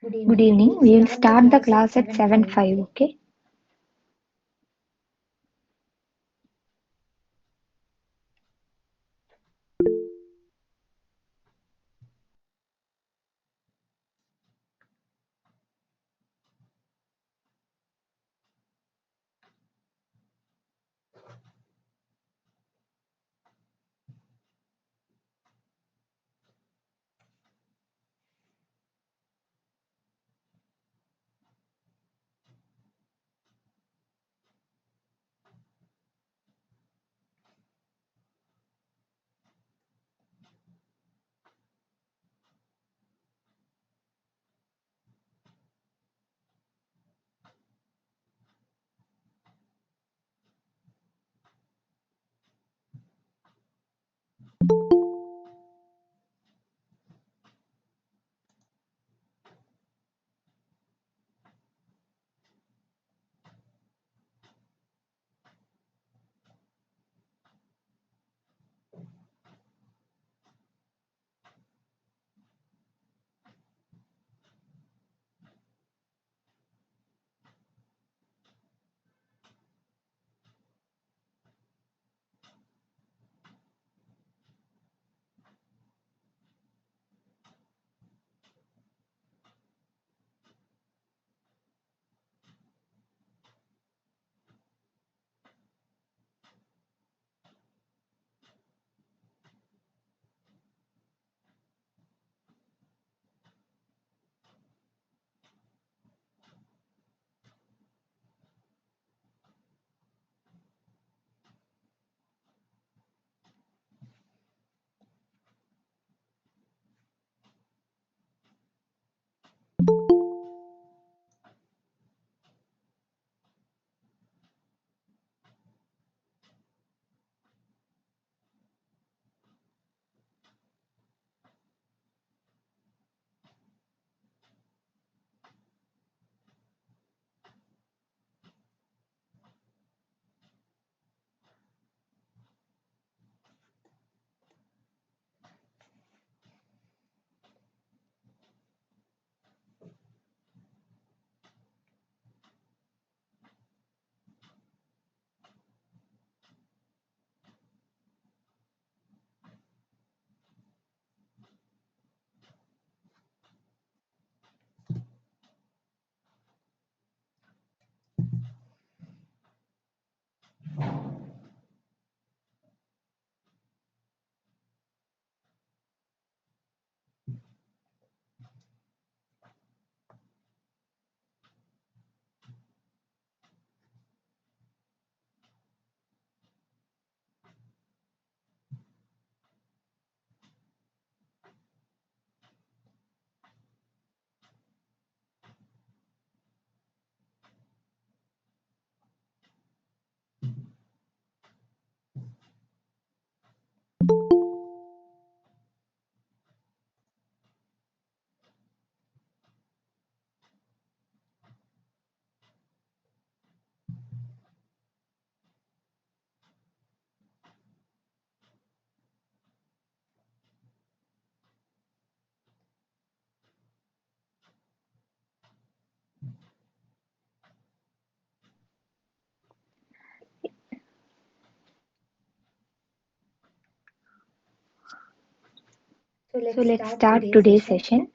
Good evening. We will start the class at 7:05, okay? So let's start today's session.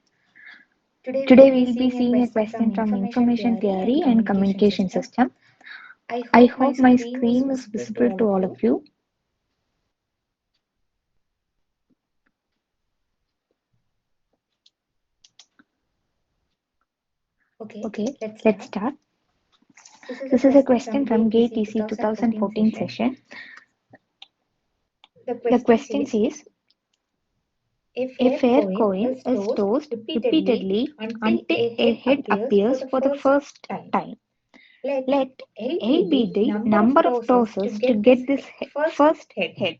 Today we will be seeing a question from information theory and communication system. I hope my screen is visible to all of you. Okay, let's start. This is a question from GATE EC 2014 session. The question says, a fair coin is tossed repeatedly until a head appears for the first time. Let L be the number of tosses to get this first head.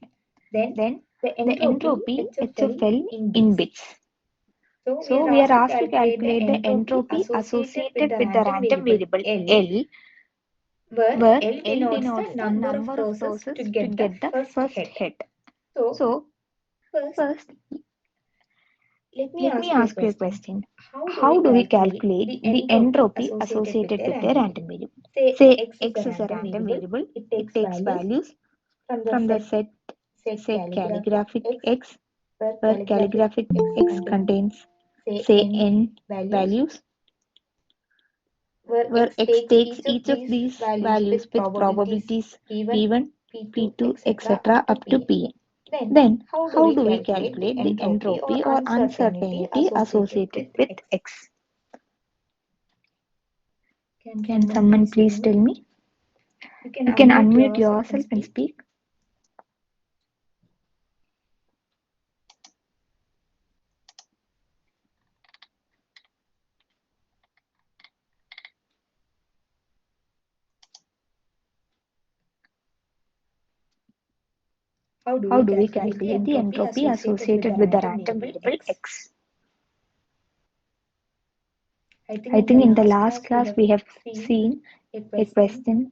Then the entropy HFL in bits. So we are asked to calculate the entropy associated with the random variable L, where L denotes the number of tosses to get the first head. So first Let me ask you a question. How do we calculate the entropy associated with a random variable? Say x is a random variable. It takes values from the set, say calligraphic x, where calligraphic x contains, say n values, where x takes each of these values with probabilities p1, p2, etc. up to pn. Then, how do we calculate the entropy or uncertainty associated with x? Can someone please tell me? You can unmute yourself and speak. How do we calculate the entropy associated with the random variable x? I think in the last class we have seen a question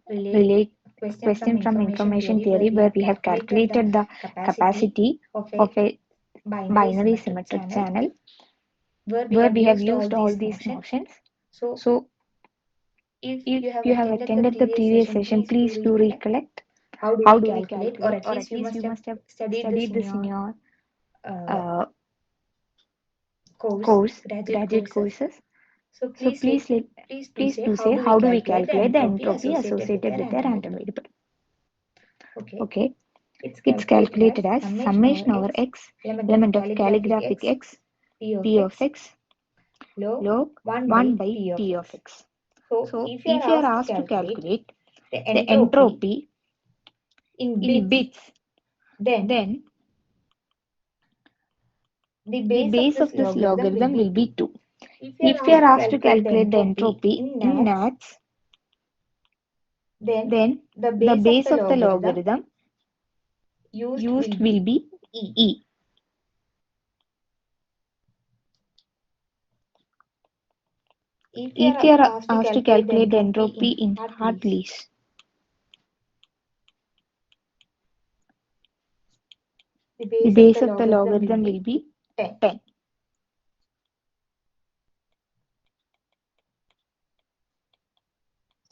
from information theory where we have calculated the capacity of a binary symmetric channel where we have used all these notions. So if you have attended the previous session, please do recollect how do we calculate, or at least you must have studied this in your uh, graduate courses. So please do say how do we calculate the entropy associated with a random variable. Okay, it's calculated as summation over x, element of calligraphic x, p of x, log 1 by p of x. So if you are asked to calculate the entropy in bits, then the base of this logarithm will be 2. If you are asked to calculate the entropy in nats, then the base of the logarithm used will be e. If you are asked to calculate the entropy in Hartleys, the base of the logarithm will be 10.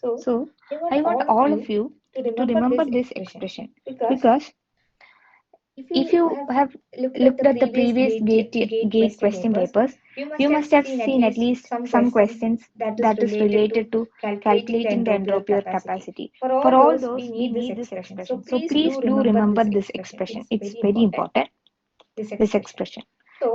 So I want all of you to remember this expression, because if you have looked at the previous gate question papers, you must have seen at least some questions that is related to calculating the entropy or capacity. For all those, we need this expression. So please do remember this expression. It's very important, this expression.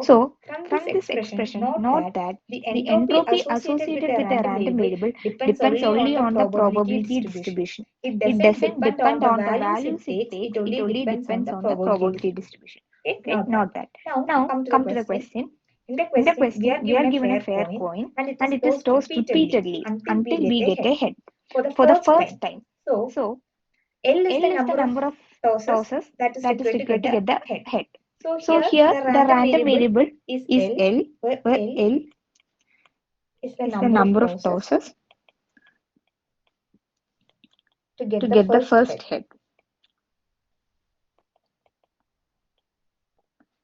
So from this expression, note that the entropy associated with a random variable depends only on the probability distribution. It doesn't depend on the values it takes, it only depends on the probability distribution. Okay, note that. Now come to the question. In the question, we are given a fair coin and it is tossed repeatedly until we get a head for the first time. So L is the number of tosses that is required to get the head. So here the random variable is L, where L is the number of tosses to get the first head.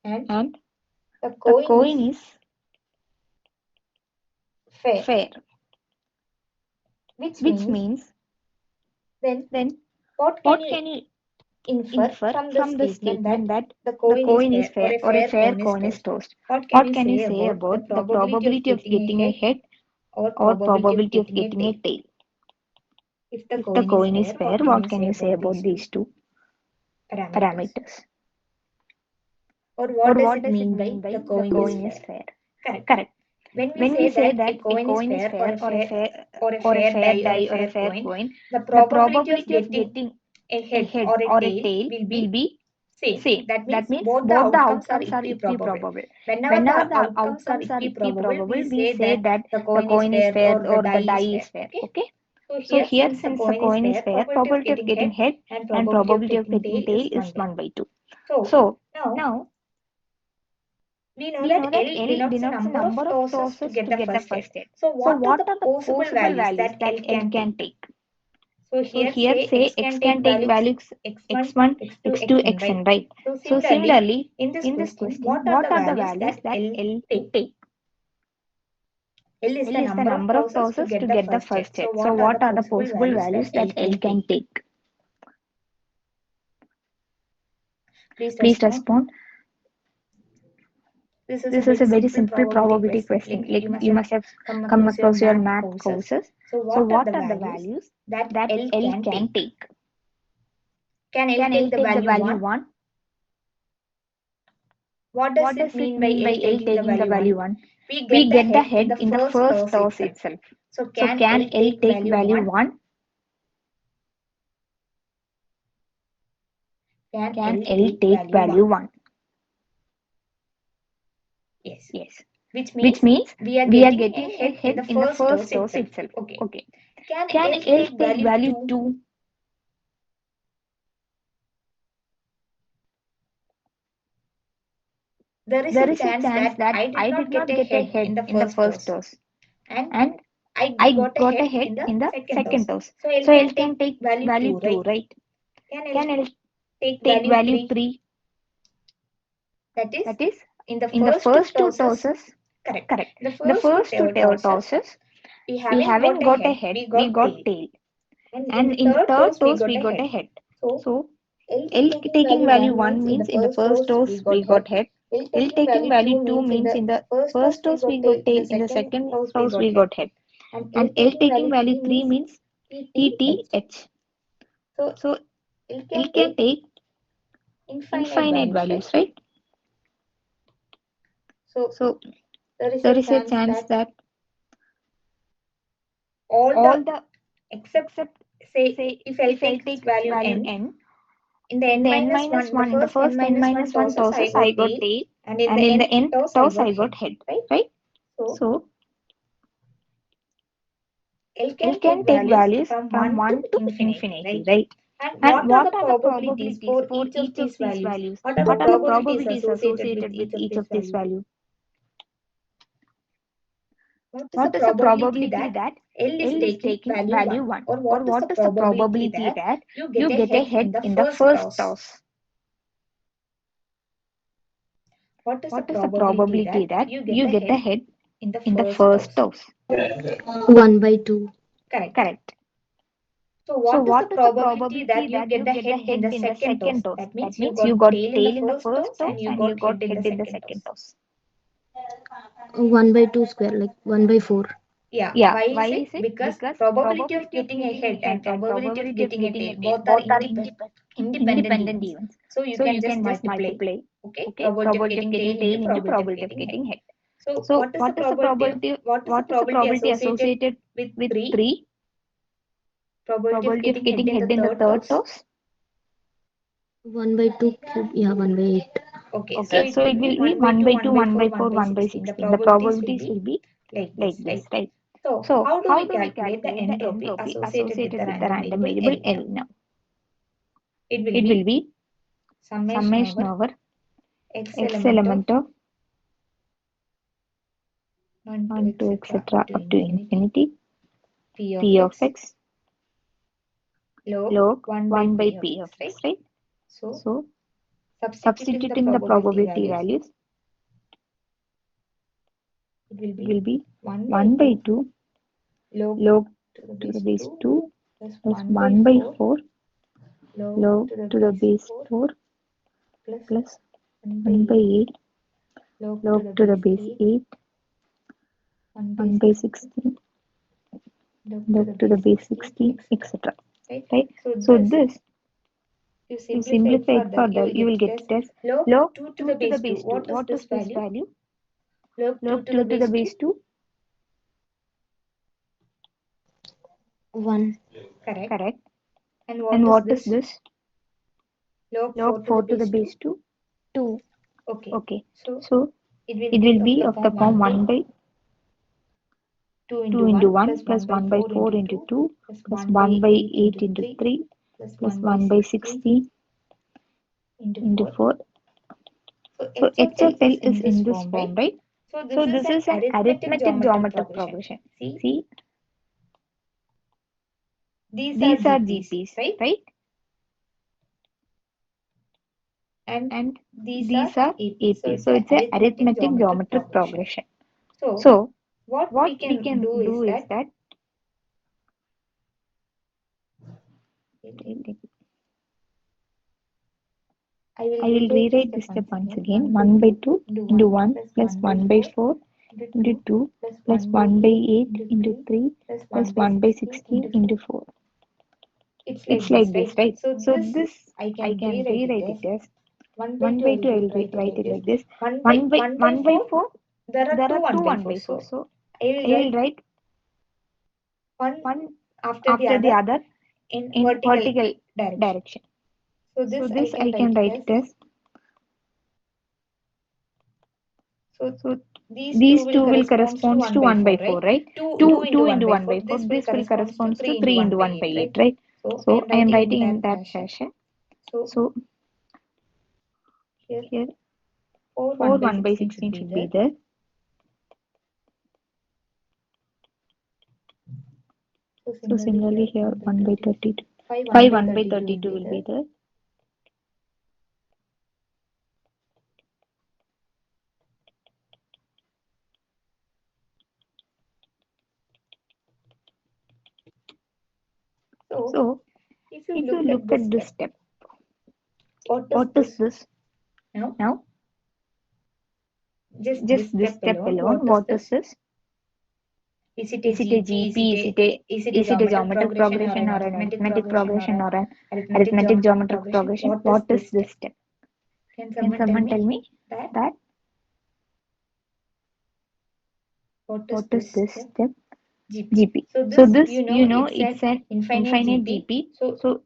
And the coin is fair, which means then what can you infer from the statement that the coin is fair or a fair coin is tossed? What can you say about the probability of getting a head or probability of getting a tail? If the coin is fair, what can you say about these two parameters? Or what does it mean by the coin is fair? Correct. When we say that a coin is fair or a fair die or a fair coin, the probability of getting a head or a tail will be same. That means both the outcomes are equally probable. Whenever the outcomes are equally probable, we say that the coin is fair or the die is fair. Okay. So here, since the coin is fair, probability of getting head and probability of getting tail is 1 by 2. So now we know that L denotes the number of tosses to get the first head. So what are the possible values that L can take? So here say x can take values x1, x2, xn, right? So similarly, in this question, what are the values that L take? L is the number of tosses to get the first hit. So what are the possible values that L can take? Please respond. This is a very simple probability question. Like you must have come across your math courses. So what are the values that L can take? Can L take the value 1? What does it mean by L taking the value 1? We get the head in the first toss itself. So can L take value 1? Can L take value 1? Yes. Which means we are getting a head in the first toss itself. Okay. Can L take value 2? There is a chance that I did not get a head in the first toss and I got a head in the second toss. So L can take value 2, right? Can L take value 3? That is, in the first two tosses, correct. In the first two tosses, we haven't got a head, we got tail. And in the third toss, we got a head. So L taking value 1 means in the first toss, we got head. L taking value 2 means in the first toss, we got tail. In the second toss, we got head. And L taking value 3 means ETH. So L can take infinite values, right? So there is a chance that all the except say if L takes value n, in the n minus 1, in the first n minus 1 tosses, I got tail, and in the nth toss, I got head, right? So L can take values from 1 to infinity, right? And what are the probabilities for each of these values? What are the probabilities associated with each of these values? What is the probability that L is taking value 1? Or what is the probability that you get a head in the first toss? What is the probability that you get the head in the first toss? 1 by 2. Correct. So what is the probability that you get the head in the second toss? That means you got tail in the first toss and you got head in the second toss. 1 by 2 square, like 1 by 4. Yeah, why is it? Because probability of getting a head and probability of getting a tail both are independent events. So you can just multiply, okay, probability of getting tail into probability of getting head. So what is the probability associated with 3? Probability of getting head in the third toss? 1 by 2 cube, yeah, 1 by 8. Okay, so it will be 1 by 2, 1 by 4, 1 by 16. The probabilities will be like this, right? So how do we calculate the entropy associated with the random variable L now? It will be summation over x element of 1 to etc. up to infinity p of x log 1 by p of x, right? So substituting the probability values, it will be 1 by 2 log to the base 2 plus 1 by 4 log to the base 4 plus 1 by 8 log to the base 8 1 by 16 log to the base 16, etc. Right? So this, you simplify it further, you will get it as log 2 to the base 2. What is this value? Log 2 to the base 2? 1. Correct. And what is this? Log 4 to the base 2? 2. Okay. So it will be of the form 1 by 2 into 1 plus 1 by 4 into 2 plus 1 by 8 into 3 plus 1 by 16 into 4. So h of L is in this form, right? So this is an arithmetic geometric progression. See, These are GPs, right? And these are APs. So it's a arithmetic geometric progression. So what we can do is that I will rewrite this step once again. 1 by 2 into 1 plus 1 by 4 into 2 plus 1 by 8 into 3 plus 1 by 16 into 4. It's like this, right? So this I can rewrite it as 1 by 2. I will write it like this. 1 by 4. There are two 1 by 4. So I will write one after the other in vertical direction. So this I can write it as, so these two will corresponds to 1 by 4, right? 2 into 1 by 4. This will corresponds to 3 into 1 by 8, right? So I am writing in that fashion. So here 4 1 by 16 should be there. So similarly here 1 by 32. 5 1 by 32 will be there. So if you look at this step, what is this? Now just this step alone, what is this? Is it a GP? Is it a geometric progression or an arithmetic progression or an arithmetic geometric progression? What is this step? Can someone tell me that? What is this step? GP. So this, it's an infinite GP. So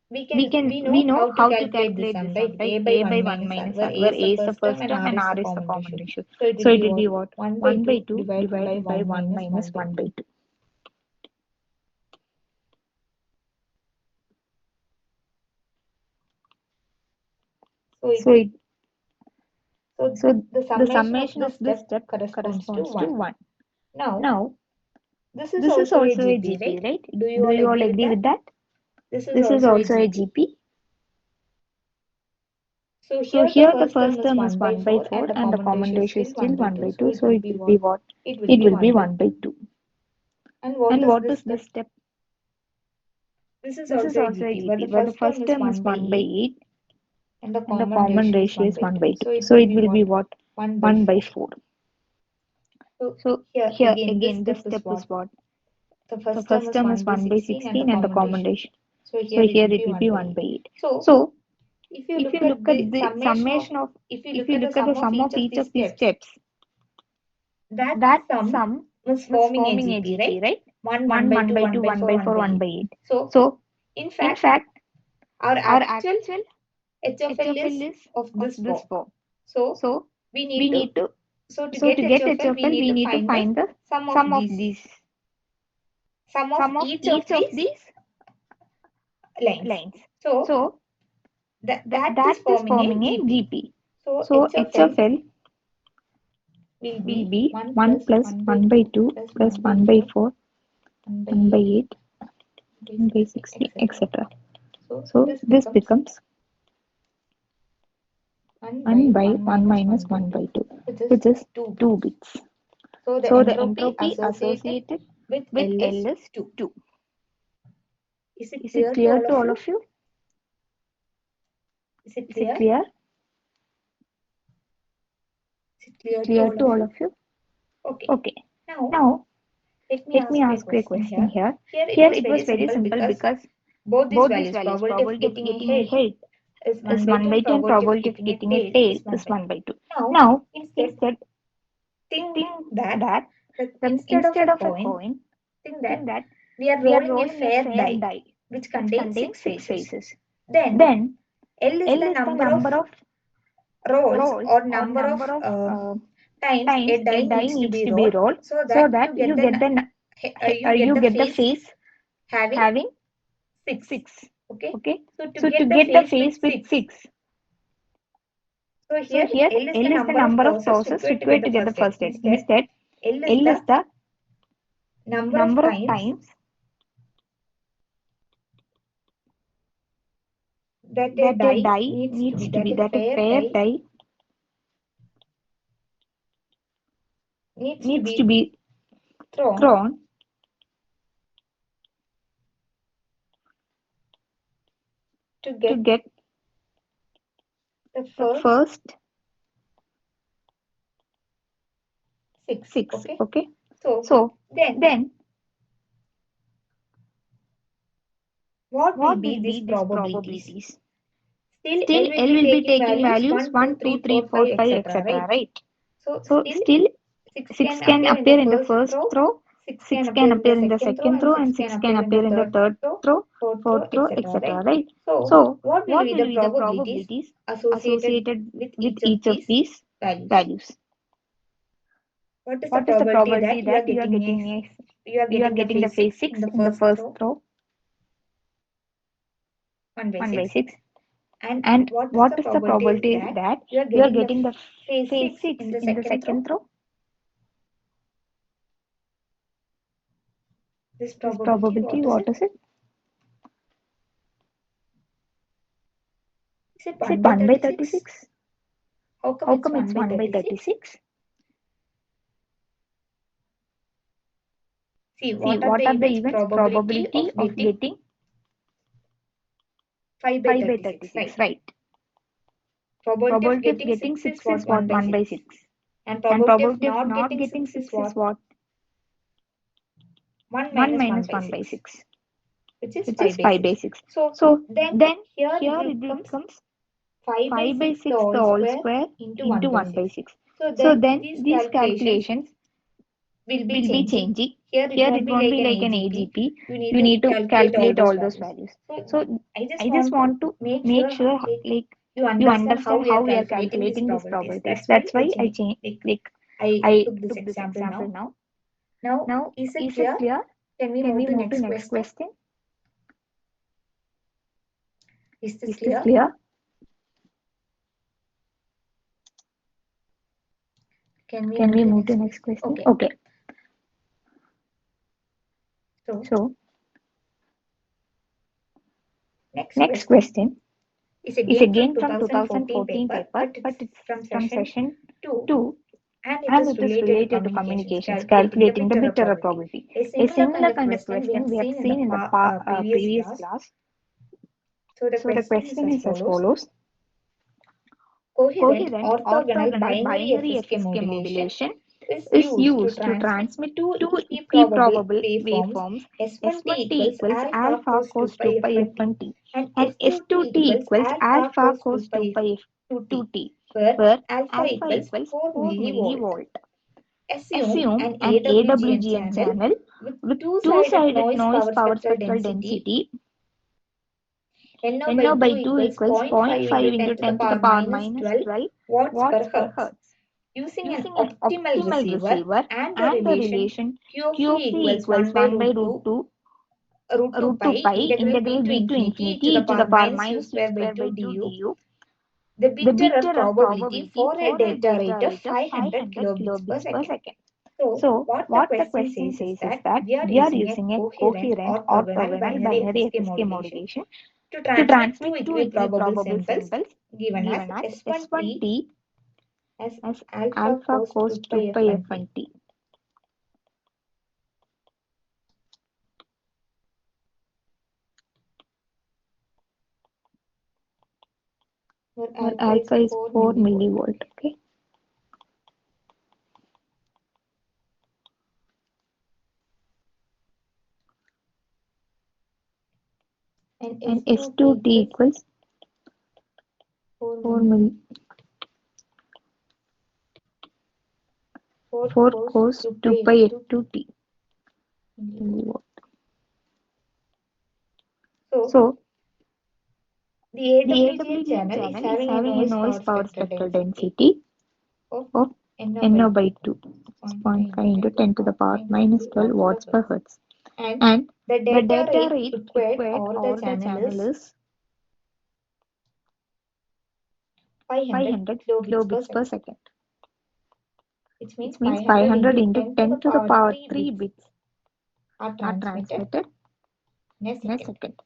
we know how to calculate this sum, right? A by 1 minus r, where a is the first term and r is the common ratio. So it will be what? 1 by 2 divided by 1 minus 1 by 2. So the summation of this step corresponds to 1. Now this is also a GP, right? Do you all agree with that? This is also a GP. So here the first term is 1 by 4 and the common ratio is still 1 by 2. So it will be what? It will be 1 by 2. And what is this step? This is also a GP where the first term is 1 by 8 and the common ratio is 1 by 2. So it will be what? 1 by 4. So here again this step is what? The first term is 1 by 16 and the common ratio. So here it will be 1 by 8. So if you look at the summation of, if you look at the sum of each of these steps, that sum is forming a GP, right? 1 by 2, 1 by 4, 1 by 8. So in fact, our actual HFL is of this form. So we need to, so to get HFL, we need to find the sum of these, sum of each of these lines. So that is forming a GP. So HFL will be 1 plus 1 by 2 plus 1 by 4, 1 by 8, 1 by 16, etc. So this becomes 1 by 1 minus 1 by 2, which is 2 bits. So the entropy associated with L is 2. Is it clear to all of you? Is it clear? Clear to all of you? Okay. Now let me ask you a question here. Here it was very simple because both these values, probability of getting a head is 1 by 2 and probability of getting a tail is 1 by 2. Now instead think that instead of a coin, think that we are rolling a fair die which contains 6 faces. Then L is the number of rolls or number of times a die needs to be rolled so that you get the face having 6. Okay. So to get the face with 6. So here L is the number of tosses required to get the first head. Instead, L is the number of times that a dye needs to be that a fair dye needs to be thrown to get the first six. Okay, so then what will be these probabilities? Still, L will be taking values 1, 2, 3, 4, 5, etc. Right? So still 6 can appear in the first row, 6 can appear in the second row, and 6 can appear in the third row, fourth row, etc. Right? So what will be the probabilities associated with each of these values? What is the probability that you are getting the phase 6 in the first row, 1 by 6? And what is the probability that you are getting the phase 6 in the second row? This probability, what is it? Is it 1 by 36? How come it's 1 by 36? See, what are the events probability of getting 5 by 36, right? Probability of getting 6 is what? 1 by 6. And probability of not getting 6 is what? 1 minus 1 by 6, which is 5 by 6. So then here it becomes 5 by 6 the whole square into 1 by 6. So then these calculations will be changing. Here it won't be like an AGP. You need to calculate all those values. So I just want to make sure like you understand how we are calculating these probabilities. That's why I change like I took this example now. Now is it clear? Can we move to next question? Is this clear? Can we move to next question? Okay. So next question is again from 2014 paper, but it's from session 2 and it is related to communications, calculating the bit error probability. A similar kind of question we have seen in the previous class. So the question is as follows. Coherent orthogonal binary FSK modulation is used to transmit two equiprobable waveforms. S1t equals alpha cos 2 pi f1t and S2t equals alpha cos 2 pi f2t, where alpha equals 4 millivolt. Assume an AWGN channel with two-sided noise power spectral density NO by 2 equals 0.5 into 10 to the power minus 12 watts per hertz. Using an optimal receiver and the relation Q of t equals 1 by root 2 pi integral b to infinity e to the power minus u square by 2 du, the bit error probability for a data rate of 500 kilobits per second. So what the question says is that we are using a coherent orthogonal binary FSK modulation to transmit two equiprobable samples given as S1t as alpha cos 2 pi f1t, where alpha is 4 millivolt. Okay. And S2t equals 4 cos 2 pi f2t milliwatt. So the AWGN channel is having a noise power spectral density of NO by 2, 0.5 into 10 to the power minus 12 watts per hertz. And the data rate required over the channel is 500 kilobits per second, which means 500 into 10 to the power 3 bits are transmitted in a second.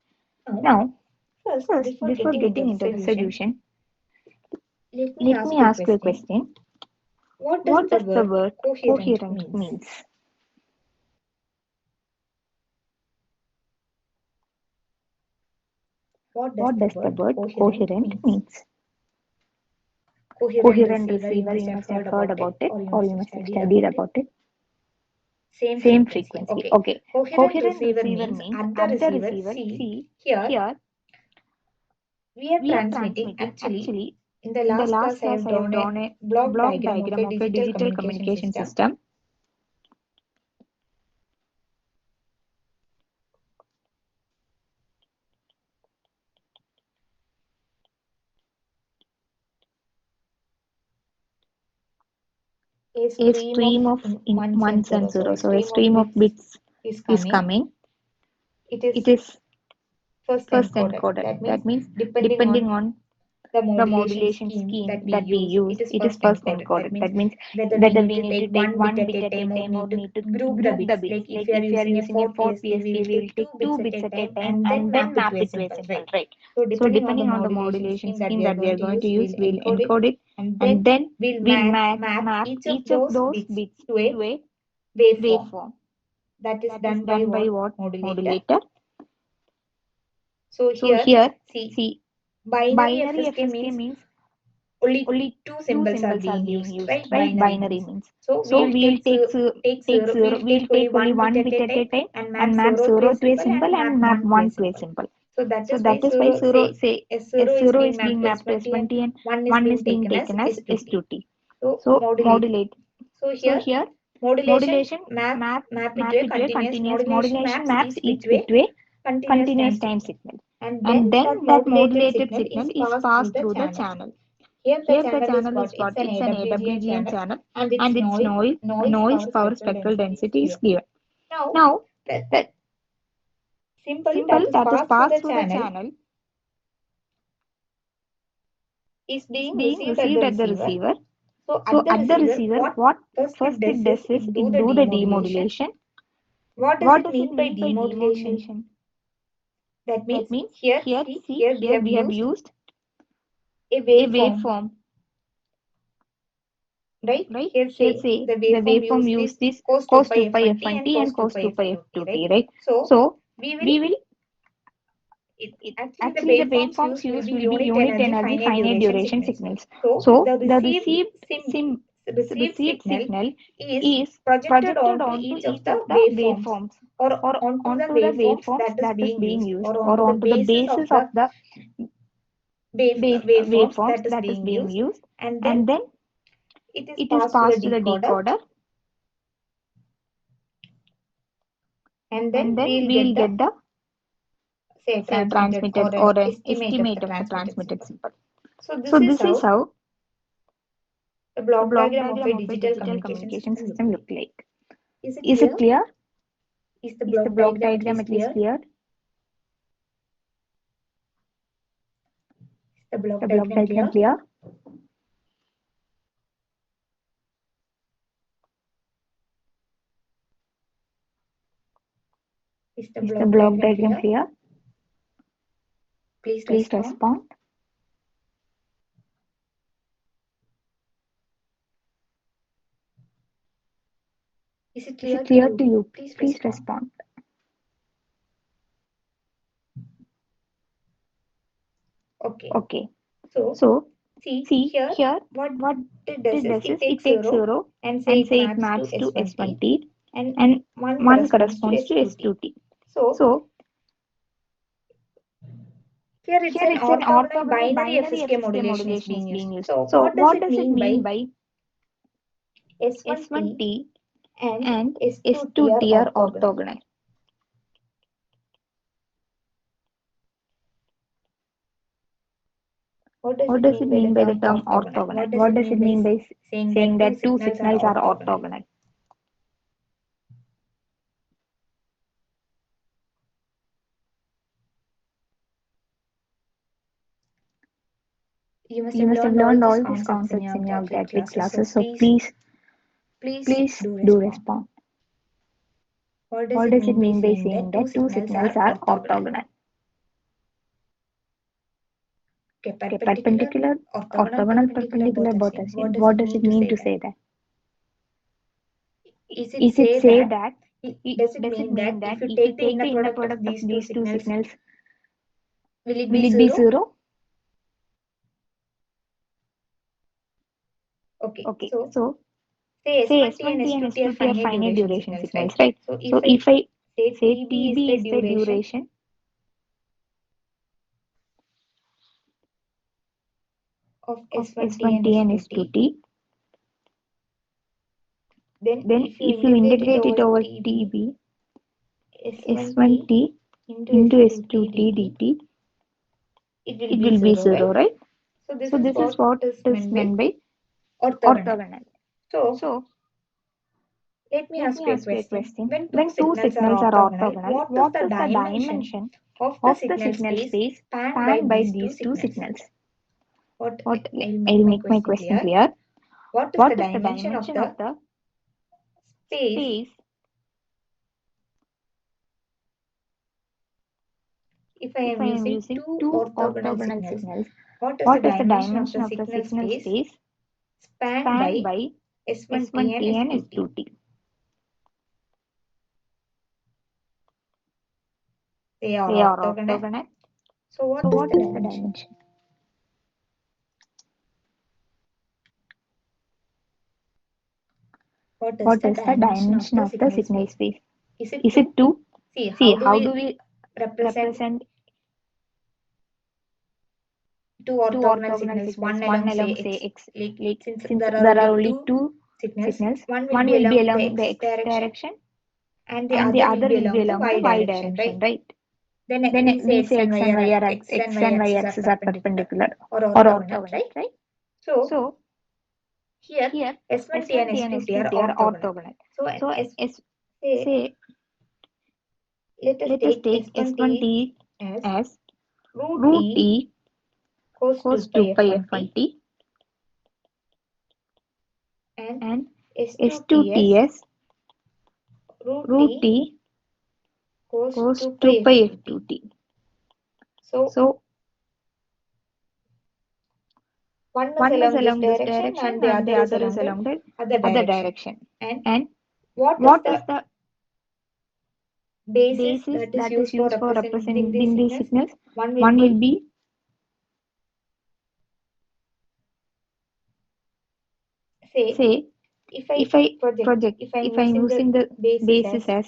Now, First, before getting into the solution, let me let ask me you a ask you a question. question. What does What the does the word word coherent coherent means? means? What does What the does the word word coherent coherent means? means? Coherent Coherent receiver, you receiver, must you have must have heard heard about it, about it or you or must you have must have studied studied about it. about it. Same Same frequency. frequency. Okay. Okay. Coherent Coherent receiver receiver means means at the at the receiver, receiver, see see, here, here we are we are transmitting. transmitting. Actually, Actually, in the in the last last class, I class, have I have drawn a drawn a block block diagram of a diagram of a digital digital communication communication system. system. A A stream of stream of ones and ones and zeros, or a zeros, or a stream of stream of bits bits is is coming. coming. It It is is first first encoded. encoded. That means That means depending depending on on the the modulation modulation scheme scheme that we that we use, use, it is it is first first encoded. That encoded. means That means whether we whether need we to need to take take one bit one at bit a at a time, or time or need to need to group the group the bits. bits. Like if Like we are if we are using a using a 4 PSK, 4 we PSK, will we take will two take bits two at a bits at a time time and then and then map it map to a it to a symbol, symbol, right? right? So So depending on the depending on the modulation modulation scheme that scheme we are that we going are to going to use, use, we'll we'll encode it, encode it and and then then we'll we'll map map each of each of those those bits bits to a to a waveform. waveform That is that is done by done by what? what? Modulator. Modulator. So So here, here, see, see, binary binary FSK FSK means means only only two two symbols are symbols are being being used, used, right? right? Binary Binary means. means. So So we'll we'll take zero, we'll we'll take only take only one bit one at bit a at a time time and map and map zero to a zero to a symbol symbol and map and map one to a one to a symbol. symbol. So that So is why that is why zero, zero say say S0 is S0 being is mapped being to mapped to S20 and S20 and one is one being is being taken as taken as S20. S2T. So So modulate. modulate. So So here here modulation modulation map it to map a it to a continuous. continuous. Modulation Modulation maps maps each bit each to a bit to a continuous time continuous time signal. signal. And then And then that that modulated modulated signal signal is is passed through passed the through the channel. channel. Here the Here the channel is channel what? is It's what? an It's an AWGN AWGN channel, channel and its and its noise noise power power spectral spectral density is density is given. given. Now Now the the symbol that symbol is that is passed through passed the through the channel channel is is being being received at the received at the receiver. receiver. So So at the at the receiver, receiver, what what first it first does it is does is it do it the do the demodulation. demodulation. What does What it does it mean by mean by demodulation? demodulation? That That means means here, here, see, see, here we here have we have used used a a waveform, waveform, right? right? Here Here say say the the waveform waveform use use this this cos 2 cos pi 2 pi f1t and f1t cos and 2 cos pi 2 pi f2t, right? f2t, right? So So we will we will actually the actually the waveforms waveforms used will used be will be unit unit energy energy finite finite duration duration signals. signals. So So the the received received signal signal is is projected projected onto onto each of each the of the waveforms, waveforms or or onto the onto the waveforms waveforms that is that is being being used, used or or onto the onto the basis of basis of the the waveforms waveforms that is that is being being used. used, And then and then it is it is passed to the passed to the decoder, decoder, and then and then we'll get we'll the, get the say, say transmitted or transmitted or an estimate of the estimate of the transmitted transmitted symbol. symbol. So this So is this is how how the the block block diagram of a diagram of a digital digital communication communication system look system like. look like. Is it Is it clear? clear? Is the Is the block block diagram at diagram least at least clear? clear? Is the block The block diagram diagram clear? clear? Is the Is the block block diagram diagram clear? clear? Please Please respond. respond. Is it Is clear it to clear you? to you? Please Please respond. respond. Okay. Okay. So So see see here, here what what it does it is does it is takes it takes 0 0 and say and it say it maps to maps to S1t, S1T and and 1 1 corresponds to corresponds to S2t. S2T. So So here it's here an it's an orthogonal orthogonal binary binary FSK FSK modulation is modulation being is used. being used. So So what does what it does it mean mean by by S1t S1T and and S2t are S2T are orthogonal? orthogonal? What does What it does mean it by the mean by the term term orthogonal? What orthogonal? does What it does mean it by mean by saying saying that two that two signals are signals are orthogonal? orthogonal? You must You have must have learned all learned these all these concepts in concepts your in your graduate graduate classes. So classes, so please please do do respond. respond. What does What it does it mean by mean by saying saying that two that two signals are signals are orthogonal? orthogonal? Okay, Okay, perpendicular, perpendicular, orthogonal, orthogonal, perpendicular, perpendicular, both are both are same. same. What does What it does mean it to mean say to that? say that? Is it Is it say say that? that? Does it Does it mean that mean if that you if you take the take inner the inner product of product of these two these two signals, signals, will it be will it be zero? zero? Okay, Okay, so so say say S1T and S1T and S2T are S2T are finite finite duration duration signals, signals, right? right? So So if I if I say say TB is TB the is the duration duration of of S1T and S1T and S2T, S2T, then then if you if you integrate it integrate it over over TB, TB, S1T S1T into into S2T S2T dt, dt, it will it be will be zero, right? zero, right? So this So is this is what what is is meant by meant by orthogonal. orthogonal. So So let me let ask me you a ask you a question. question. When two When two signals are signals are orthogonal, orthogonal, what is what the is the dimension dimension of the of the signal signal space space spanned by spanned by these two these two signals? signals? What What I'll make I'll my make my question question clear. clear. What is the What is the dimension of dimension the of the space space if I if am I am using using two two orthogonal orthogonal signals? signals? What is the What is the dimension of dimension the of the signal signal space space spanned spanned by by S1T and S1T and S2T? S2T? They are They are orthogonal. orthogonal. So what So is what the is the dimension? dimension? What is What the is the dimension of dimension the of the signal signal space? space? Is it Is it 2? 2? See, See, how do how we do we represent represent two two orthogonal orthogonal signals? signals? One One along say along say X, X, like like since since there are there are only only two two signals, signals, one will one be will be along the along the X X direction direction and the and the other will other be will be along the along Y the Y direction, right? direction, right? Then Then we say we X say and X Y and are Y are X and X Y and Y axis are axis are perpendicular perpendicular or or orthogonal, orthogonal, right? right? So So here here S1T and S1T and S2T are S2T are orthogonal. orthogonal. So So say say let us let us take take S1T S1T as as root root E E cos 2 cos pi 2 pi F1T F1T and and S2T S2T as as root root E E cos cos 2 pi 2 pi F2T. F2T. So So one is one is along this along this direction direction and the and the other is other along is the along the other other direction. direction. And And what is what the is the basis basis that is that is used for used for representing these representing these signals? signals? One will One will be, be, say, say, if I if I project, project, if I'm if I'm using the using the basis as basis as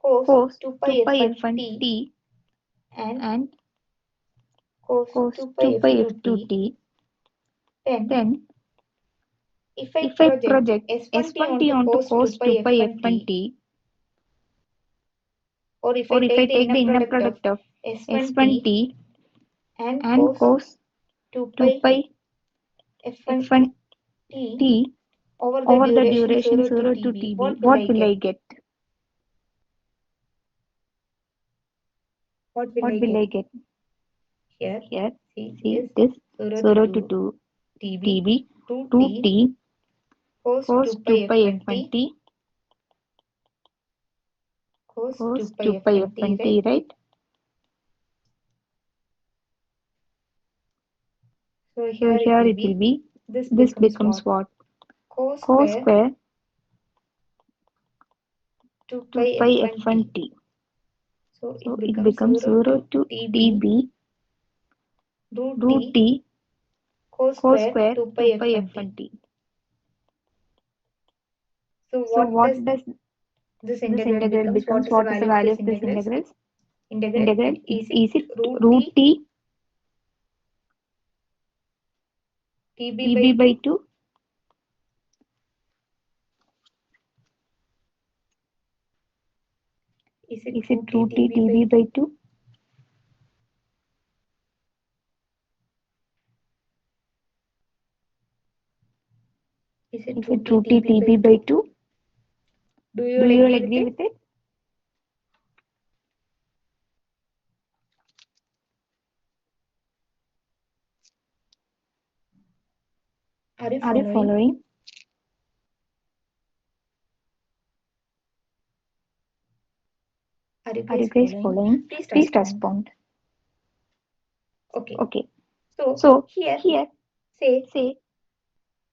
cos cos 2 pi 2 pi F1T F1T and and cos cos 2 pi 2 pi F2T, F2T, then then if I if I project project S1T S1T onto onto cos 2 cos pi 2 pi F1T, F1T, or if I or if I take the take inner the inner product of product of S1T S1T and and cos cos 2 2 pi pi F1T F1T over the over the duration duration 0 to 0 to TB, TB, what will what I will get? I get? What will What I will get? I get? Here, Here, see see this this 0 to 0 to 2 2 TB, TB, 2T 2T, cos cos 2 pi 2 pi F1T, F1T, cos cos 2 pi 2 pi F1T, F1T, right? right? So So here it here will it will be, be, this this becomes becomes what? what? Cos Cos square square 2 pi 2 pi F1T. F1T. So So it it becomes becomes 0 0 to to TB TB root root T T cos cos square square 2 pi 2 pi F1T. F1T. So So what what does does this this integral integral becomes? What becomes? is the What is the value of value this of this integral? integral? Integral, Integral, is it is it root root T T TB by TB by 2? 2? Is it Is it root T root T TB by TB 2? by 2? Is it Is root it T root T TB by TB by 2? 2? Do you Do all you all agree with agree it? with it? Are you Are you following? following? Are you Are guys you guys following? following? Please Please respond. respond. Okay. Okay. So So here, here, say, say,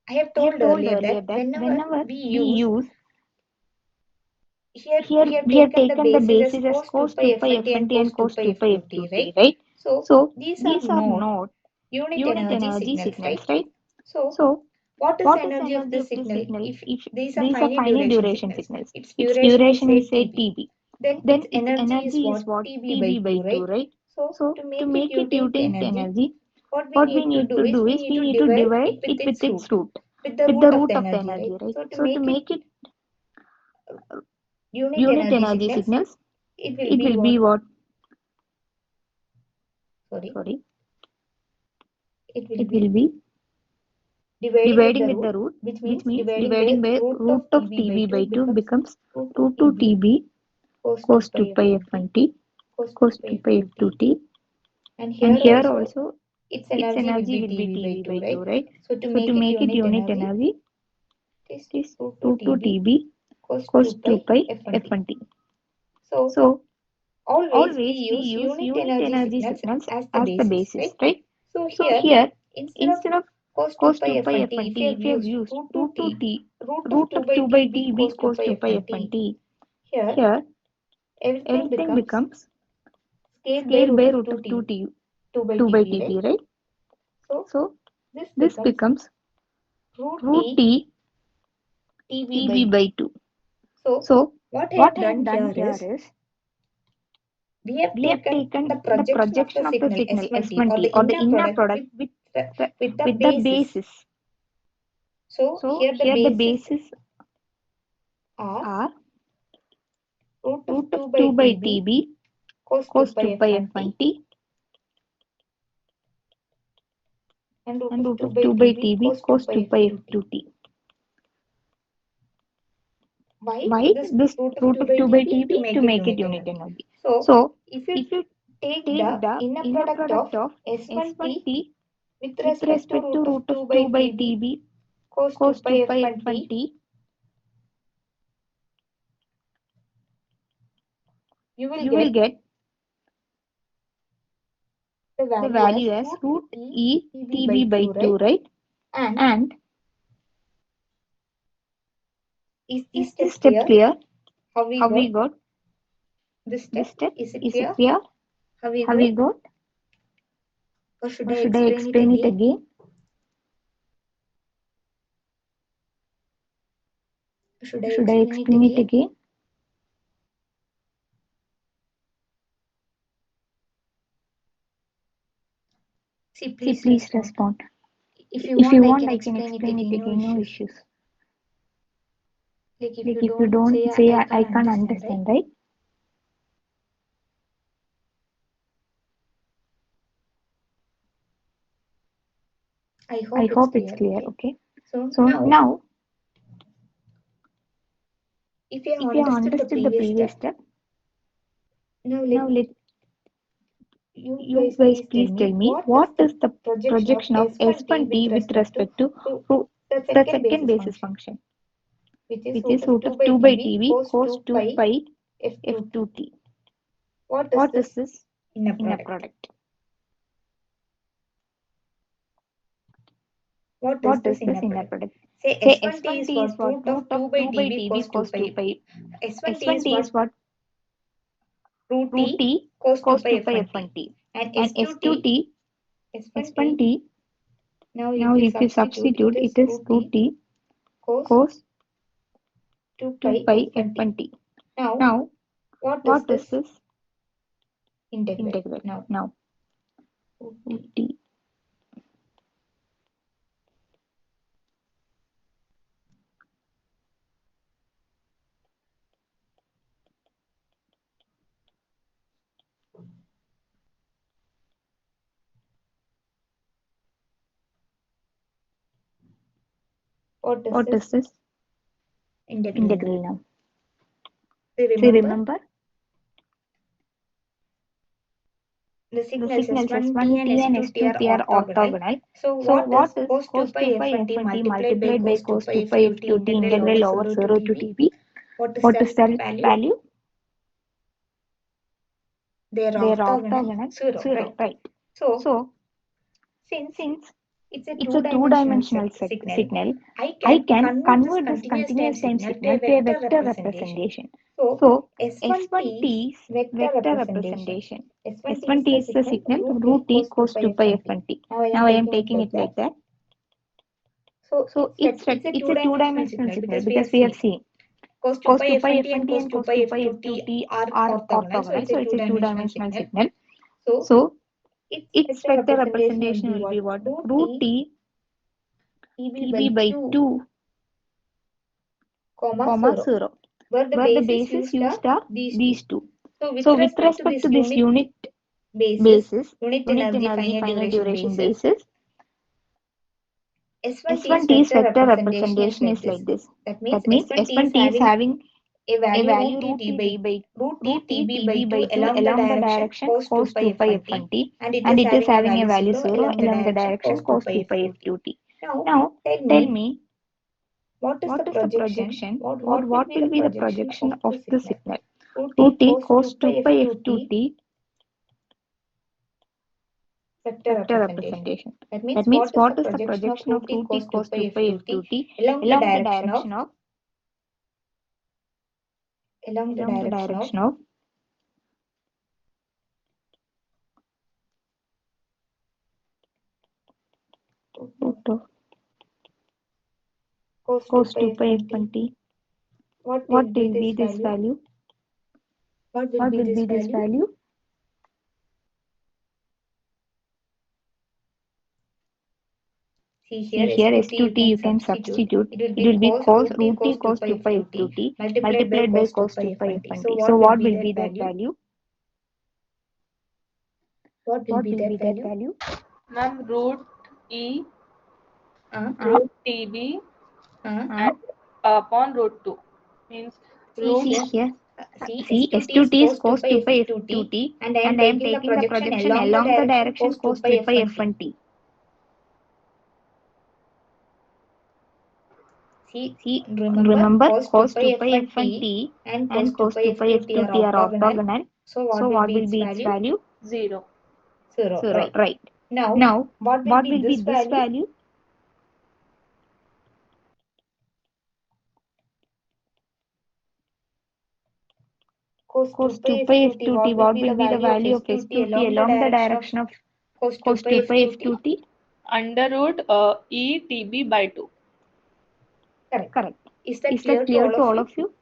I have I have told told earlier earlier that that whenever whenever we we use, use, here here we have we have taken the taken the basis as basis as cos 2 cos pi 2 pi f1t and f1t cos and 2 cos pi 2 pi f2t, right? f2t, right? So So these are these are not not unit unit energy energy signals, signals, right? right? So So what is the what is the energy of energy this of this signal? signal If if these are these are finite finite duration duration signals, signals? its Its duration is duration say is say TB, TB. then its Then its energy is energy is what? what? TB by TB by 2, 2, right? right? So So to to make it make it unit unit energy, energy, what we what we need to need do to is do we is need we to need to divide divide it with it with its root, its root, with the with the root of root the of the energy, right? energy, right? So to So to make it make it unit unit energy energy signals, signals, it will it be will be what? what? Sorry, Sorry, it will it be will be dividing with dividing the with root, the root, which which means means dividing by dividing by root of root of TB by TB 2 by 2 becomes becomes root 2 root 2 TB TB cos 2 cos pi 2 pi f1t f1t cos 2 cos pi 2 pi f2t. f2t. And And here here also also its its energy will energy be will be TB by TB 2, by 2, right? right? So to So to make it make it unit unit energy, energy, it is it is root 2 root 2 TB TB cos 2 cos pi 2 pi f1t. f1t. So So always we always we use use unit unit energy energy signals signals as the as the basis, basis, right? right? So So here, here instead of instead of cos 2 cos pi 2 pi f1t, if you f1t, have if you have used used root 2 root 2 t, t root of root 2 of by 2 by TB TB cos 2 cos pi 2 pi f1t, f1t, here here everything everything becomes becomes scale by scale root by of root 2 of 2 t, t 2 by 2 by TB, right? TB, right? So So this this becomes becomes root root t t TB by TB 2. by 2. So So what I what have I have done done here here is is we have we have taken taken the the projection of the projection of the signal signal S1t or S1T the or the inner inner product product with the with the basis. basis. So So here the here the basis bases are are root of root of 2 by 2 by TB TB cos 2 cos pi 2 pi f1t f1t and root and of root 2 of by 2 by TB TB cos 2 cos pi 2 pi f2t. f2t. Why Why this this root of root 2 of by 2 by TB? To TB? To make it make it unit unit energy. energy. So So if you if you take take the the inner inner product of product of S1t S1T with with respect to respect to root of root of 2 by 2 by TB TB cos 2 cos pi 2 pi f1t, f1T, you will you will get get the the value as value as root root e E TB by TB by 2, 2, right? right? And And is this is step this step clear? clear? How we How we got got this this step? step? Is it Is it clear? clear? How we How we got? got? Or should Or I should I explain it explain it again? again? Should I Should I explain it explain it again? again? See, See, please please respond. respond. If you If want, you I want, can I can explain it explain it again. No again, no issues. issues. Like if Like you if you don't say, don't say, I I can't can't understand, right? understand, right? I I hope it's hope it's clear. clear, Okay. okay? So So now, now, if you have if you have understood the understood the previous previous step, step, now let now let you you guys guys please tell please me tell me what is what the is the projection of projection of S1t with S1T with respect respect to to ru- the the second second basis basis function, function, which is which root is of root 2 of by 2 by TB TB cos cos 2 2 pi pi f2t. f2t. What is What is this this inner in a product? product? What is What this is this inner in a product? product? Say Say S1t is S1T is what? what? Root of Root of 2 by 2 by TB TB cos 2 cos 2 pi. pi. S1t is S1T what? is what? Root Root t T cos 2 cos pi 2 pi f1t. f1T. And And S2t, S2T, S1t, S1T, now if now we if you substitute, it substitute, is it is root root t T cos cos 2 2 pi pi f1t. f1T. Now, Now, what is what is this this integral? integral? Now, Now, root root t. T. What is What this is this integral now? integral now? So So remember, remember, the the signals signals S1t and S1T and S2t are S2T are orthogonal. orthogonal. So So what what is is cos 2 cos pi 2 pi f1t f1T multiplied by multiplied by cos 2 cos pi 2 pi f2t f2T integral over integral over 0 to 0 to tb? TB? What is What is that that value? value? They are They are orthogonal orthogonal 0, 0, right? right? So, since since it's a it's a two-dimensional two-dimensional signal, signal, I I can can convert this convert this continuous time continuous time signal to a signal to a vector vector representation. representation. So So, S1 S1 t is t is vector vector representation. representation. S1 t S1 is t the is the signal signal root t root t goes to goes pi to pi f1 t. f1 t. Now I am Now I am taking it taking like it that. like that. So So it's a it's a two-dimensional two-dimensional signal signal because we have because we have seen seen cos 2 cos pi 2 pi f1 t and f1t cos and 2 cos pi 2 pi f2t f2t are are orthogonal. So orthogonal. it's a So it's a two-dimensional two-dimensional signal. signal. So So its its vector vector representation will representation be will what? be what? Root Root t t tb by tb by 2 2 comma comma 0, 0, where the where the bases bases used are used are these two. these two. So with So with respect to respect this to this unit unit basis, basis, unit unit energy energy finite finite duration duration basis, basis, S1t's S1t's vector vector representation is representation like is this. like this. That means That means S1t is S1t is having having a a value value root t t by root t root t tb by tb 2 by 2 along the along the direction direction cos 2 cos pi 2 pi f1t, f1t, and it and is it is having a having a value value 0 0 along the along the direction direction cos 2 cos pi 2 pi f2t. f2t. Now Now tell tell me, me what is the what is the projection? projection? What will What be the will be the projection projection of of the the signal? signal? Root Root t t cos cos 2 pi 2 pi f2t f2t vector vector representation. representation. That means That means what is the what is the projection of projection of root t root t cos 2 cos pi 2 pi f2t f2t along the along the direction of direction of along the along the direction of direction of root root of cos 2 cos pi 2 pi f1t? f1t? What will What be will this be this value? value? What will What be will this be this value? value? See See here here S2t you S2t can you can substitute. substitute. It will It be will be cos cos root t root t cos 2 cos pi 2 pi f2t f2t multiplied by multiplied by cos 2 cos pi 2 pi f1t. So f1t. So what will what be will that be that value? value? What will What be will that be that value? value? Ma'am, root E, Uh, root TB, uh. and upon root 2 means See root See here. here. See See S2t is S2t is cos 2 cos pi 2 pi f2t f2t, and I am and I am taking the taking the projection projection along the along the direction direction cos 2 cos pi 2 pi f1t. f1t. See, See, remember remember cos 2 cos pi 2 pi f1t f1t and cos and 2 cos pi 2 pi f2t are f2t are orthogonal. orthogonal. So what So will what be will its be its value? value? 0. 0, 0, right. right. Now, Now, what will what be will be this this value? value? Cos 2 Cos pi 2 pi f2t, f2t, what will what be will the be the value of value of s2t s2t along the along the direction of direction of cos 2 cos pi 2 pi f2t? f2t? Under root E TB by 2. Correct. Correct. Is that Is that clear to clear all to of all you? of you?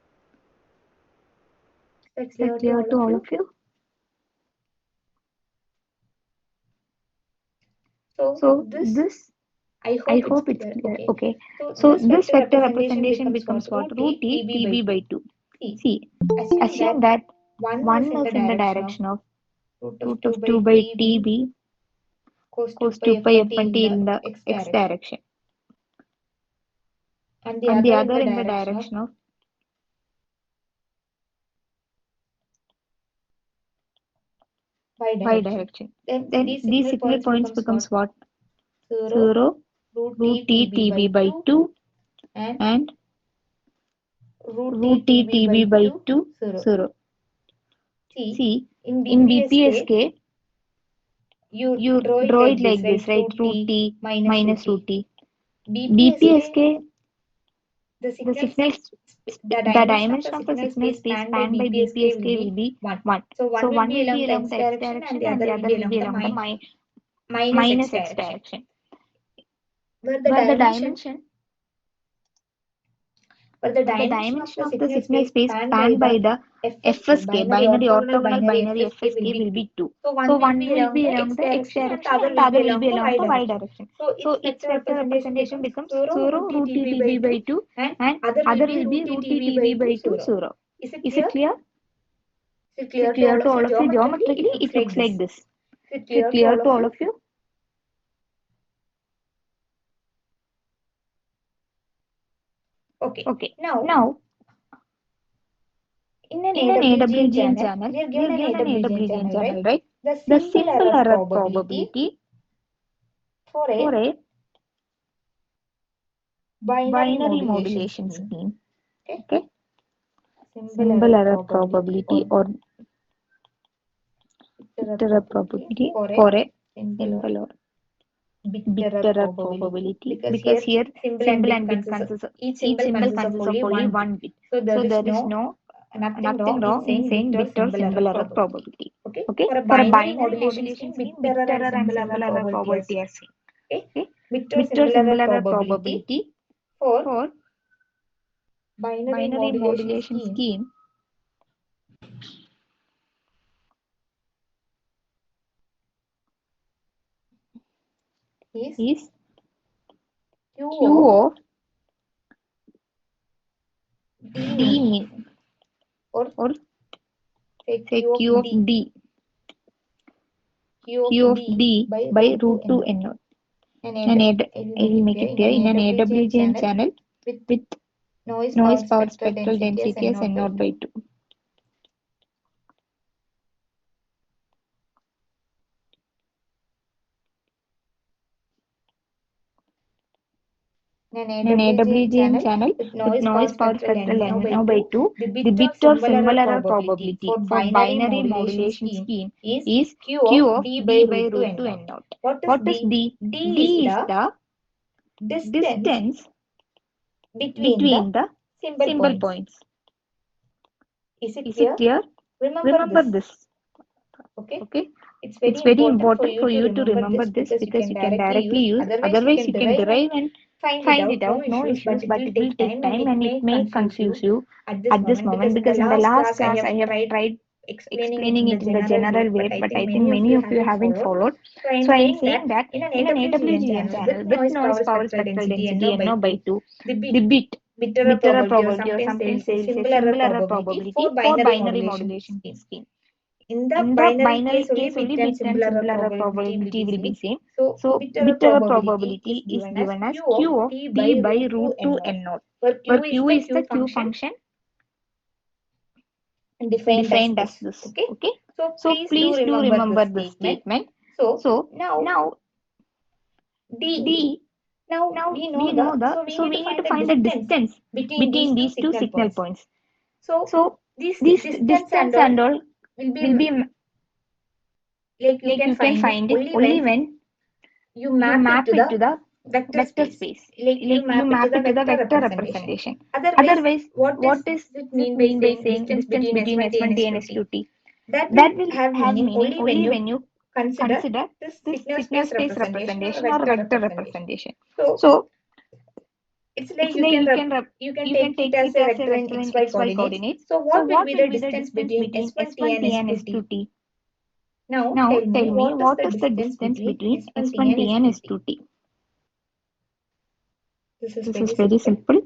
Is that Is that clear to clear all to of all you? of you? So, So this, this, I I hope it's hope it's clear. clear. Okay. Okay. So, So this this vector vector representation representation becomes becomes what? what? Root Root t t tb by tb 2. by 2. See, See, assume that assume that 1 is 1 in the is in the direction of direction of root of root 2 of by 2 by tb tb cos 2 cos pi 2 pi f1t in f1t the in the x x direction direction, and the and the other in other the in the direction of direction of y y direction. direction. Then Then these these signal signal points points becomes what? becomes what? 0, 0, root root t t tb by tb by 2 2 and and root t root t tb by tb by 2 2 0. 0. See, See, in in BPSK, BPSK, you you draw it draw like it this, like right? this, right? Root Root t t minus root minus root t. t. BPSK, BPSK, the the signal, signal, the the dimension of the dimension of the signal signal space space spanned by spanned by BPSK will BPSK will be be 1. 1. So one So will one be will be along the along x the x direction and direction the and other the will other be will along be the along the minus x minus x direction. direction. Where the Where the dimension dimension, where the where the dimension of dimension the of the signal signal space space spanned by spanned by the the FSK, FSK, binary binary orthogonal orthogonal binary binary FSK will FSK be will 2. be 2. So one So will one be will along be the x along the x direction and the direction other and the will be other will along be the along y the y direction. direction. So its So its vector vector representation representation becomes becomes 0 root 0 t root t tb by tb 2 by 2 and and other will other be will root be t root t tb by tb 2 by 2 0. 0. Is it Is it clear? clear? Is it Is clear it to clear all to of you? all of you? Geometrically, it Geometrically, looks it like looks like this. this. Is it Is it clear to clear all to of all you? of you? Okay. Okay. Now, Now, in an in an AWGN AWGN channel, channel, we are we given are an given an AWGN AWGN channel, right? channel, right? The The simple simple error error probability probability for for a a binary binary modulation modulation scheme. scheme. Okay. Okay. Simple Simple error error probability probability or or error error probability probability for a for a simple or bit bit error error probability, probability, because because here here symbol and symbol bit and bit consists consists of, each each symbol symbol consists of consists of only only one bit. one bit. So So there is there is no nothing nothing wrong in wrong in saying saying bit or bit or symbol error symbol error probability. probability. Okay. Okay. For a For a binary binary modulation modulation scheme, scheme, bit bit error and error and symbol error symbol error probability are probability same. are same. Okay. Okay. Bit or Bit or symbol error symbol error probability probability for for binary binary modulation modulation scheme scheme is is Q Q of of D D min, min, or or say say Q of Q of D, D, Q of Q of D D by by root 2 root n 2 naught. n naught. And And I will I make will it make clear it in clear an in an AWGN AWGN channel channel with with noise power noise power spectral spectral density as density n as naught n by naught 2. by 2. In an In an AWGN AWGN channel channel with with noise power noise power spectral spectral n naught by n by 2, 2, the the bit or bit or symbol error symbol error probability probability for for binary binary modulation modulation scheme scheme is is Q Q of of D by D by root 2 root n 2 naught. n naught. What is What is D? D? D is D is the the distance distance between the between the symbol symbol points. points. Is it Is it clear? clear? Remember Remember this. this. Okay. Okay. It's It's very very important for important you for to you to remember remember this, this because you because can you can directly directly use. use. Otherwise, you Otherwise, can you can derive and derive and find it out. No no issues, issues, but but it it will will take take time and time it and it may may confuse confuse you you at this at this moment, because moment. in the Because in the last last class I class, have I have tried tried explaining it explaining in it the in the general general way, way, but I but think I think many of many you of you haven't haven't followed. followed. So I am So I am saying that saying that in an in an AWGN AWGN channel with channel with noise noise power power spectral spectral density density NO by NO by 2, 2, the the bit bit error bit error probability, or probability, or sometimes they will sometimes say they will say symbol error symbol error probability probability for for binary binary modulation modulation scheme. scheme. In the In the binary binary case, only case, bit only and bit and symbol error symbol error probability will probability be will be same. same. So So bit error bit error probability is probability is given as given as Q of Q of D by D by root 2 root n 2 naught, n naught, where where Q is Q the is the Q Q function function defined as defined as this. this. Okay. Okay. So So please do please do remember the remember the statement. statement. So So now now D. D, Now now we we know know so we so need to we need to find the find the distance distance between these between two these two signal signal points. points. So So this this distance and distance all and all will be will be like you like can you can find it find it only only when when you you map it map to it the to the vector vector space. space. Like you Like you map it to map the it to the vector vector representation. representation. Otherwise, Otherwise, what what does is it it mean by mean by saying saying distance distance between between S1T and S1T and S2T? S2T? That will That will have have meaning meaning only when only you when you consider consider this this signal signal space space representation or a representation or vector vector representation. representation. So So it's like it's like you can you can take it take as it a as a vector in vector in xy xy coordinates. coordinates. So So what will what be will the be the distance distance between between S1T and S1T and S2T? S2T? Now Now tell me, tell me, what is what the is the distance distance between between S1T and S1T and S2T? S2T? This is This is very very simple. simple.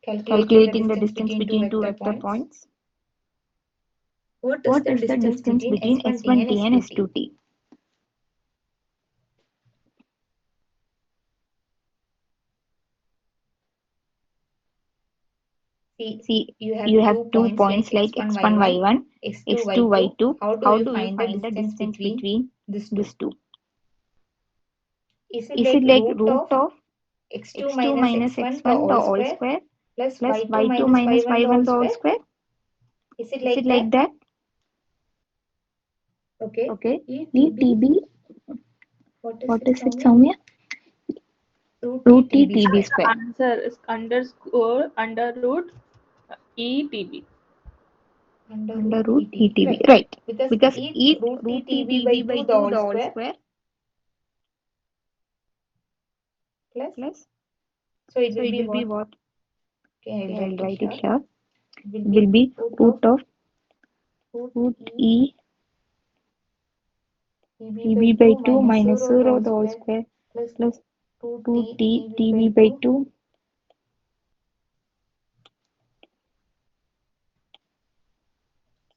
Calculating the Calculating the distance distance between two between two vector vector points. points. What is What the is the distance distance between between S1T and S1T and S2T? S2T? See, See, you have you have 2 2 points like points like x1, x1, y1, y1, x2, x2, y2. y2. How do How you do you find the find the distance distance between between these two? these two? Is it Is it like like root root of of x2 x2 minus minus x1 the x1 the whole all square square plus plus y2 y2 minus minus y1 the whole y1 the all square? square? Is it Is it like like that? that? Okay. Okay. ETB, ETB, what is what it, is it, Soumya? Soumya? Root Root T T TB TB square. square. Answer is underscore under root ETB. Under Under root root ETB. ETB. Right. Right. Because Because eat eat root root TTB by TTB by 2 the 2 whole the all square square plus. plus. So it So will it be will be what? what? Okay, I'll Okay, I'll write it write it here. here. It will It be will be root root of of root root E E TB by TB 2 by 2 minus minus 0 the 0 whole the whole square square plus plus 2T 2T TB by TB by 2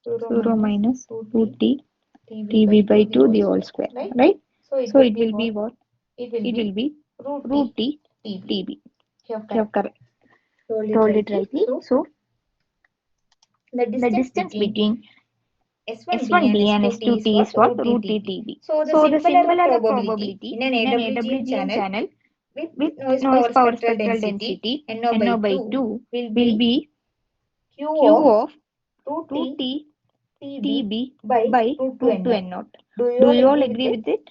2 0 0 minus minus 2T 2T TB by TB 2 by the 2 whole the whole square. square. Right? Right? So it So will it be will be what? what? It will It will be be root root T T TB. TB. You have You have correct correct told told it it rightly. rightly. So So the the distance distance between between S1T and S1T and S2T is S2T what? is what? Root T Root T TB. TB. So the So the symbol error symbol error probability probability in an in an AWGN AWGN channel channel with with noise noise power power spectral spectral density density NO by NO by 2 2 will will be be Q Q of of root root T T TB TB by by root 2 root n 2 naught. n naught. Do you Do all you all agree with agree it? with it?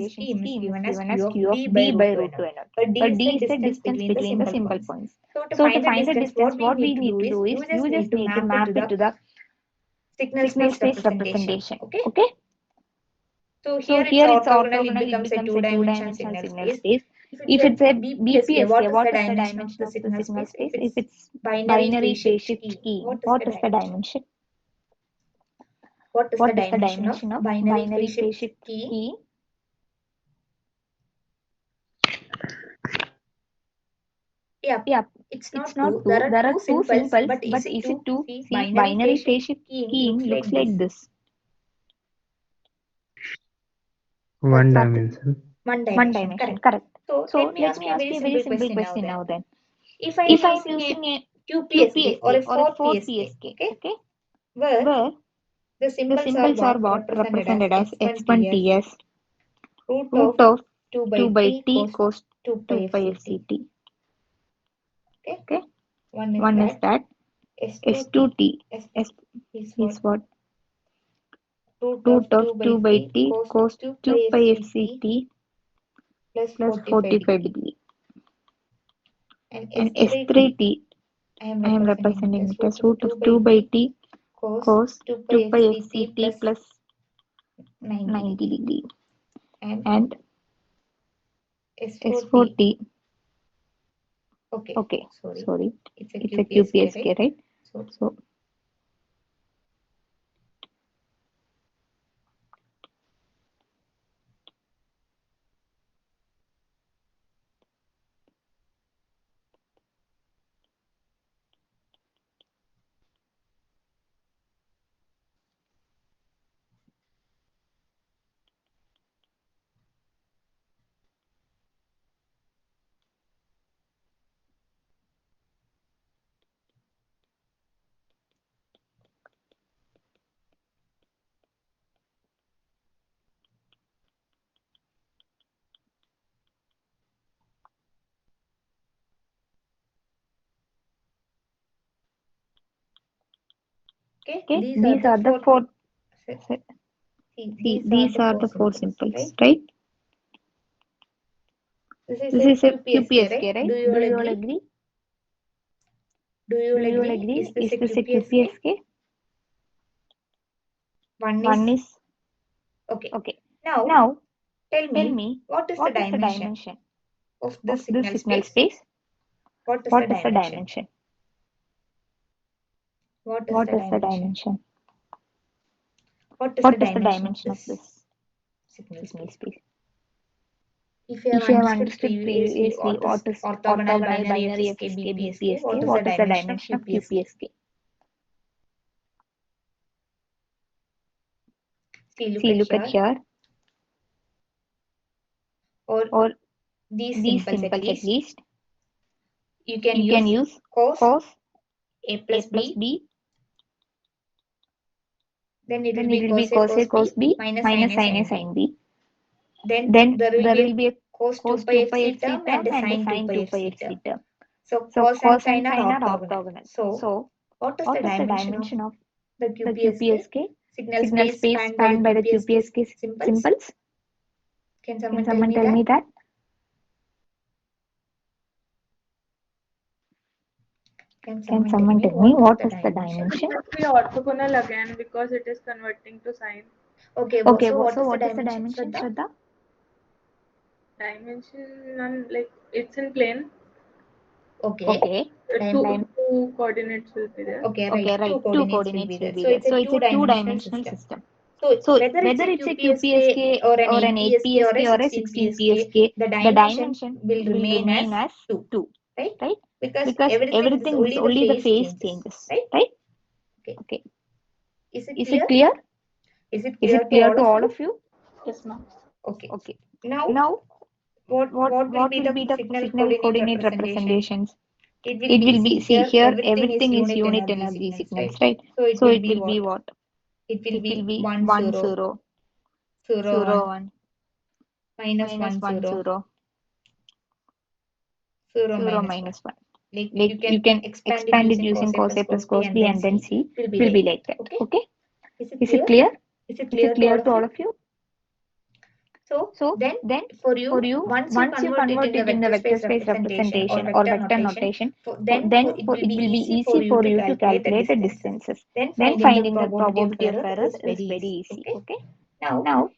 scheme is given as q of q of b by b root by 2 root n 2 naught, n naught, where d where is d the is the distance distance between the between the simple simple points. points. So to So to find the find the distance, distance, what we what we need to need do to is do is you you just just need to need to map it to map it the to the signal signal space space representation. representation. Okay. Okay. So So here it's here it's orthogonal, it orthogonal, it becomes a becomes a two-dimensional two-dimensional signal signal space. space. If it's If a it's a BPSK, BPSK, what is what the is the dimension of dimension the of the signal signal space? If space? If it's it's binary binary phase shift phase shift keying, keying, what is the what is the dimension? dimension? What is the What is the dimension of dimension of binary binary phase phase shift shift keying? Yep, it's it's not not 2. There 2. are There are two two symbols, symbols, but is but it is it 2? 2? See, See, binary binary phase phase keying keying looks looks like like this. this. What's One that? dimension. One One dimension, dimension, correct. correct. So let So me let ask me you a ask very you a very simple simple question now question then. now then. If I am If I am using a using a QPSK or a QPSK or a 4 4 PSK, PSK, okay, okay, where where the the symbols are symbols are what what represented as represented as x1 x1 ts ts root root of of 2 by 2 by t t cos cos 2 pi 2 pi fct. fct. Okay, Okay, one is one is that that s2t. S2t S S is is what? what Root root of of 2 by 2 by t t cos cos 2 pi 2 pi fct fct plus plus 45 45 degree. degree. And And s3t, S3t, I am I am representing it representing as it root as of root 2 of by 2 by t t cos cos 2 pi 2 pi fct fct plus plus 90 90 degree. degree. And And s4t, S4t, okay, okay, sorry, sorry, it's a it's a QPSK, right? QPSK, right? So So okay, okay, these are these the are the four. four. See, See, these are these the are four the four symbols, symbols, right? right? This is This a is a QPSK, right? QPSK, right? Do you Do all you all agree? agree? Do you Do all you all agree? Is agree? this Is a this a QPSK? QPSK? One One is is okay. okay. Now Now tell tell me, me, what is the what is the dimension dimension of of this this signal signal space? space? What is the What is the dimension? dimension? What is What the is the dimension? dimension? What is the What is the dimension of dimension of this this signal signal space? space? If you have If you have understood understood previously previously what is what is orthogonal orthogonal binary binary FSK FSK BPSK, BPSK, what is the what is the dimension of dimension of QPSK? QPSK? See, look See, at look at here, here, or or these these symbols at symbols at least. least. You can You can use use cos cos A A plus plus B, B, then it will then it be will be cos A cos A cos cos B B minus sin minus A sin A sin B. sin B. Then Then there will there be will a be a cos 2 cos pi 2 pi FC FC term and term a and a sin 2 sin pi 2 pi FC term. FC term. So So cos and cos and sin are sin are orthogonal. orthogonal. So So what is the what is the dimension of dimension of the the QPSK? QPSK Signal signal space space spanned by the spanned by the QPSK QPSK symbols? symbols? Can Can someone tell someone me tell that? me that? Can Can someone tell someone me tell me what is what the is the dimension? It dimension? must be orthogonal again because it is converting to sine. Okay, Okay, so what so is the what is the dimension, dimension, Shraddha? Shraddha? Dimension, like it's in plane. Okay, Okay, dimension. Two coordinates will be there. Okay, right. okay, Two right. Two coordinates will be coordinates will there. be So there. it's a So it's a two-dimensional two-dimensional system. system. So So whether it's whether a it's a QPSK QPSK or an or an 8 PSK or a 8 PSK or a 16 16 PSK, PSK, the the dimension dimension will will remain as remain as 2, 2, right? right? Because Because everything is everything is only the only the phase phase changes, changes, right? right? Okay. Okay. Is it Is it clear? clear? Is it Is clear it to clear all to of all you? of you? Yes, ma'am. Okay. Okay. Now, Now, what will what be will the be the signal signal coordinate coordinate representation? representations? It will It be, will see be, see here, here, everything is everything is unit unit energy energy signals, signals, right? right? So it So will it be will be what? what? It will It will be be 1 1 0, 0, 0 0 1, 1, minus minus 1 1 0, 0, 0 0 minus 1. minus 1. Like Like you you can can expand it expand it using using cos A cos plus A plus cos B cos and B then and then C. C It will be will be like like that. that. Okay. Okay. Is it Is it clear? clear? Is it Is it clear to clear all to of all you? of you? So So then then for for you, you, once you once you convert it in convert the it in the vector vector space space representation or representation or vector vector notation, notation, then it it will be will be easy for easy you for to you to calculate the calculate the distances. distances. Then Then finding the finding the probability of probability of error error is very is very easy. easy. Okay. Okay. Now, Now,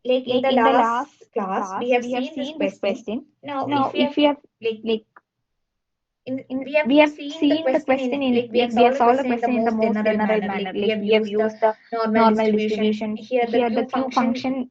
like in like the in the last last class, we class, have we have seen this seen this question. question. Now, Now, if we have if we have like like we have we have seen the seen the question in question in like we have like we have solved the solved the question in the question in the most most general general manner. Like manner. we Like have we have used the used the normal normal distribution. distributions. Here the Here the q q function function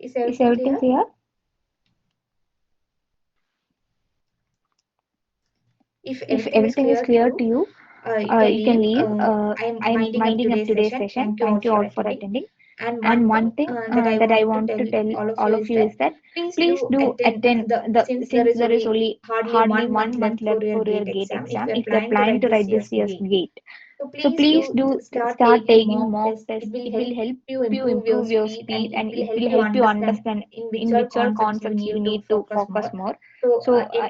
Is Is everything everything clear? clear? If If everything is everything is clear to clear you, to you, you can you can leave. leave. I am I am winding up winding up today's today's session. session. Thank you all Thank you for all for attending. attending. And And one one thing thing that I that I want to want tell to tell all of all you of is you that is that please please do do attend attend since there since is there is only only hardly hardly 1 month 1 month left for left your for your gate GATE exam if exam you are if you're planning to planning write to this write year's this year's gate. GATE. So So please please do do start start taking taking mock mock tests. It tests. will It help will help you you improve your improve your speed, and speed, it and will it help will you help you understand understand in which in all which all concepts you concepts need you to need to focus more. focus more.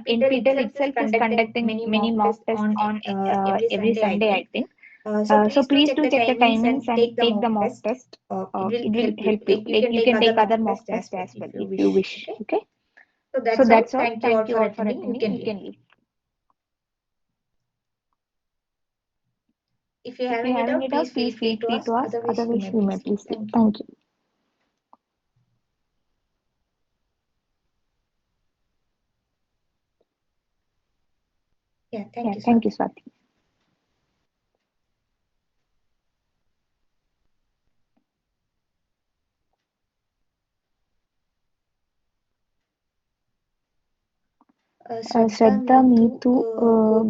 NPTEL itself is conducting many mock tests on every Sunday, I think. So please do check the timings and take the mock test. It will help you. Like you can take other mock tests as well if you wish. Okay. So that's all. Thank you all for attending. You can leave. If you have any doubt, please feel free to ask. Otherwise, you may please leave. Thank you. Yeah, Yeah, thank you, thank you, Swati. Swati. Shraddha, Neetu,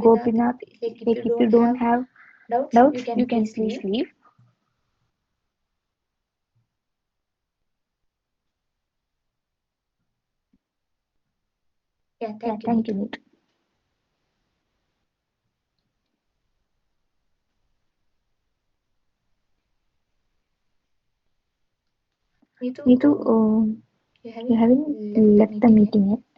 Gopinath, like if you don't have doubts, you can please leave. Yeah, Yeah, thank you, thank you, Neetu. Neetu. Neetu, Neetu, you you haven't haven't left the left the meeting yet? meeting yet.